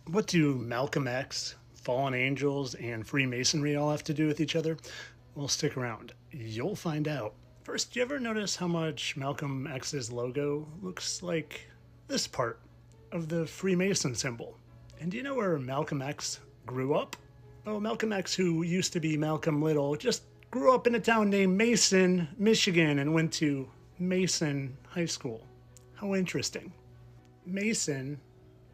What do Malcolm X, fallen angels, and Freemasonry all have to do with each other? Well, stick around. You'll find out. First, do you ever notice how much Malcolm X's logo looks like this part of the Freemason symbol? And do you know where Malcolm X grew up? Oh, Malcolm X, who used to be Malcolm Little, just grew up in a town named Mason, Michigan, and went to Mason High School. How interesting. Mason,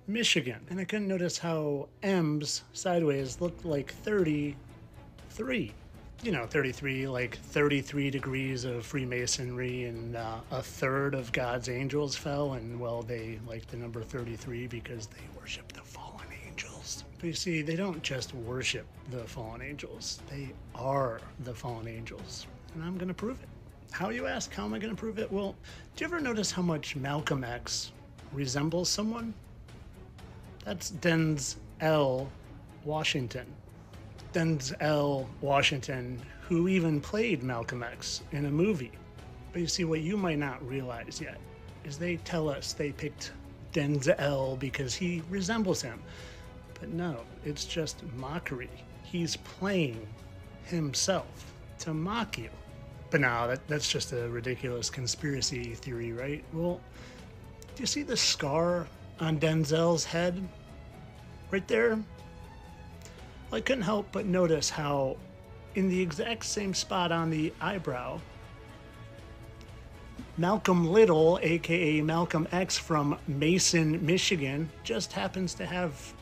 Michigan. And I couldn't notice how M's sideways looked like 33. 33, like 33 degrees of Freemasonry, and a third of God's angels fell, and well, they like the number 33 because they worship the fallen angels. But you see, they don't just worship the fallen angels, they are the fallen angels. And I'm going to prove it. How, you ask? How am I going to prove it? Well, do you ever notice how much Malcolm X resembles someone? That's Denzel Washington. Denzel Washington, who even played Malcolm X in a movie. But you see, what you might not realize yet is they tell us they picked Denzel because he resembles him. But no, it's just mockery. He's playing himself to mock you. But no, that's just a ridiculous conspiracy theory, right? Well, do you see the scar on Denzel's head? Right there? Well, I couldn't help but notice how, in the exact same spot on the eyebrow, Malcolm Little, aka Malcolm X from Mason, Michigan, just happens to have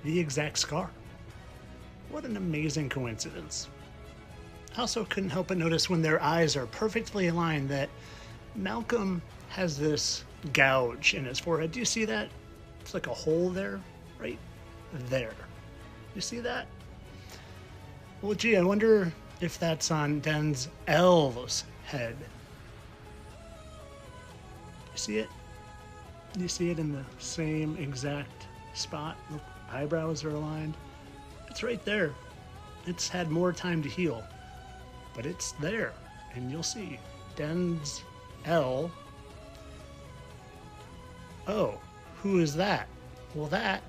the exact scar. What an amazing coincidence. I also couldn't help but notice when their eyes are perfectly aligned that Malcolm has this gouge in his forehead. Do you see that? It's like a hole there, right there. You see that? Well, gee, I wonder if that's on Denzel's head. You see it? You see it in the same exact spot? Look, eyebrows are aligned. It's right there. It's had more time to heal, but it's there, and you'll see. Denzel. Oh, who is that? Well, that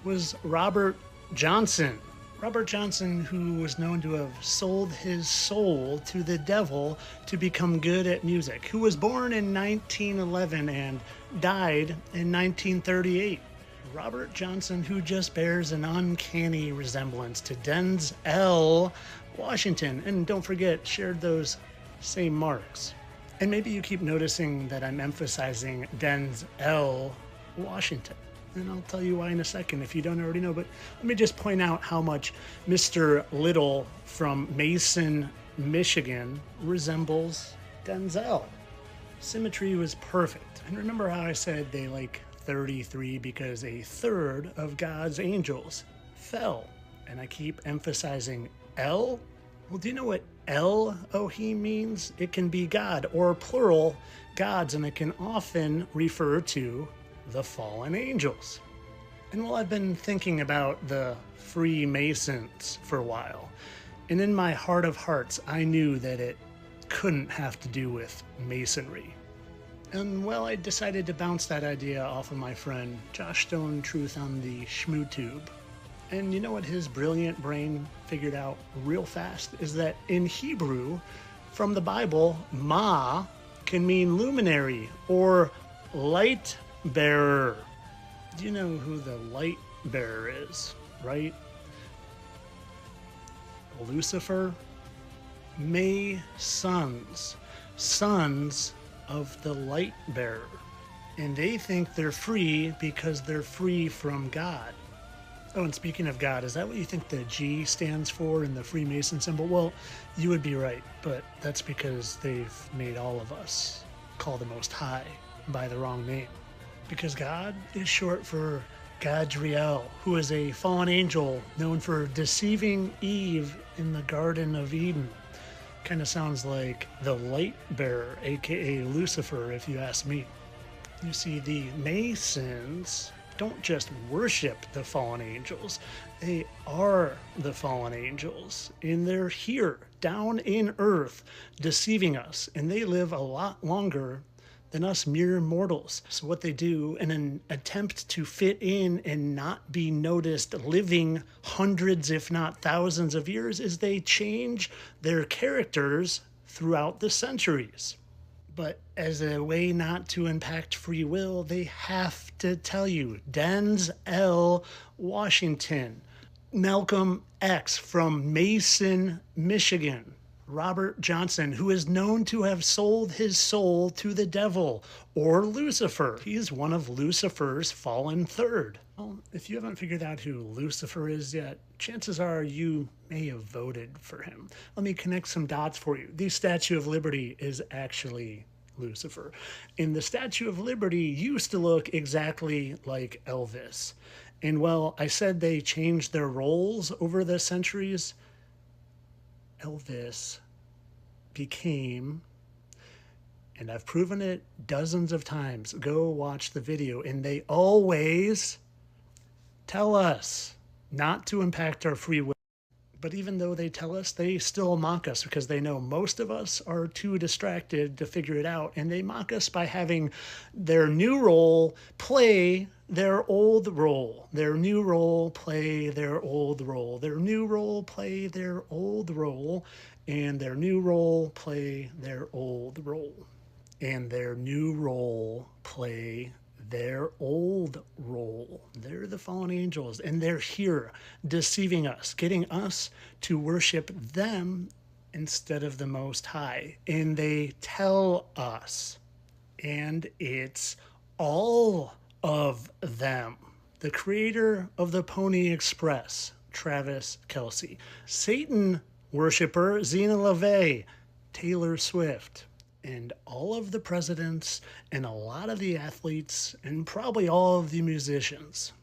was Robert Johnson. Robert Johnson, who was known to have sold his soul to the devil to become good at music, who was born in 1911 and died in 1938. Robert Johnson, who just bears an uncanny resemblance to Denzel Washington, and don't forget, shared those same marks. And maybe you keep noticing that I'm emphasizing Denzel Washington. And I'll tell you why in a second if you don't already know. But let me just point out how much Mr. Little from Mason, Michigan resembles Denzel. Symmetry was perfect. And remember how I said they like 33 because a third of God's angels fell. And I keep emphasizing El. Well, do you know what Elohim means? It can be God, or plural gods, and it can often refer to the fallen angels. And well, I've been thinking about the Freemasons for a while, and in my heart of hearts, I knew that it couldn't have to do with masonry. And well, I decided to bounce that idea off of my friend Josh Stone Truth on the SchmooTube. And you know what his brilliant brain figured out real fast is that in Hebrew, from the Bible, Ma can mean luminary or light bearer. Do you know who the light bearer is, right? Lucifer. Sons of the light bearer. And they think they're free because they're free from God. Oh, and speaking of God, is that what you think the G stands for in the Freemason symbol? Well, you would be right, but that's because they've made all of us call the Most High by the wrong name. Because God is short for Gadriel, who is a fallen angel known for deceiving Eve in the Garden of Eden. Kind of sounds like the light bearer, aka Lucifer, if you ask me. You see, the Masons don't just worship the fallen angels, they are the fallen angels, and they're here, down in earth, deceiving us, and they live a lot longer than us mere mortals. So what they do in an attempt to fit in and not be noticed living hundreds, if not thousands of years, is they change their characters throughout the centuries. But as a way not to impact free will, they have to tell you DENZ L. Washington, Malcolm X from Mason, Michigan, Robert Johnson, who is known to have sold his soul to the devil, or Lucifer. He is one of Lucifer's fallen third. Well, if you haven't figured out who Lucifer is yet, chances are you may have voted for him. Let me connect some dots for you. The Statue of Liberty is actually Lucifer. And the Statue of Liberty used to look exactly like Elvis. And well, I said they changed their roles over the centuries. Elvis became, and I've proven it dozens of times, go watch the video, and they always tell us not to impact our free will. But even though they tell us, they still mock us because they know most of us are too distracted to figure it out. And they mock us by having their new role play their old role. Their new role play their old role. Their new role play their old role. And their new role play their old role. And their new role play their old role. They're the fallen angels, and they're here deceiving us, getting us to worship them instead of the Most High. And they tell us, and it's all of them. The creator of the Pony Express, Travis Kelce. Satan worshiper, Zena LaVey, Taylor Swift. And all of the presidents and a lot of the athletes and probably all of the musicians.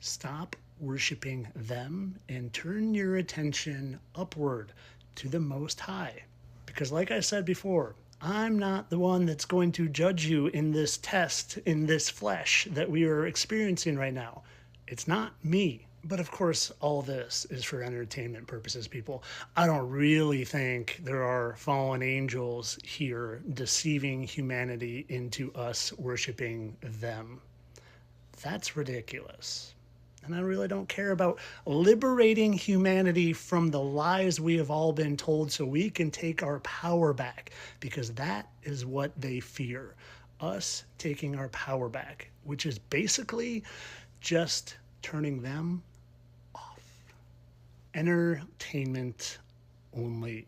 Stop worshiping them and turn your attention upward to the Most High. Because like I said before, I'm not the one that's going to judge you in this test, in this flesh that we are experiencing right now. It's not me. But of course, all this is for entertainment purposes, people. I don't really think there are fallen angels here deceiving humanity into us worshiping them. That's ridiculous. And I really don't care about liberating humanity from the lies we have all been told so we can take our power back, because that is what they fear. Us taking our power back, which is basically just turning them off. Entertainment only.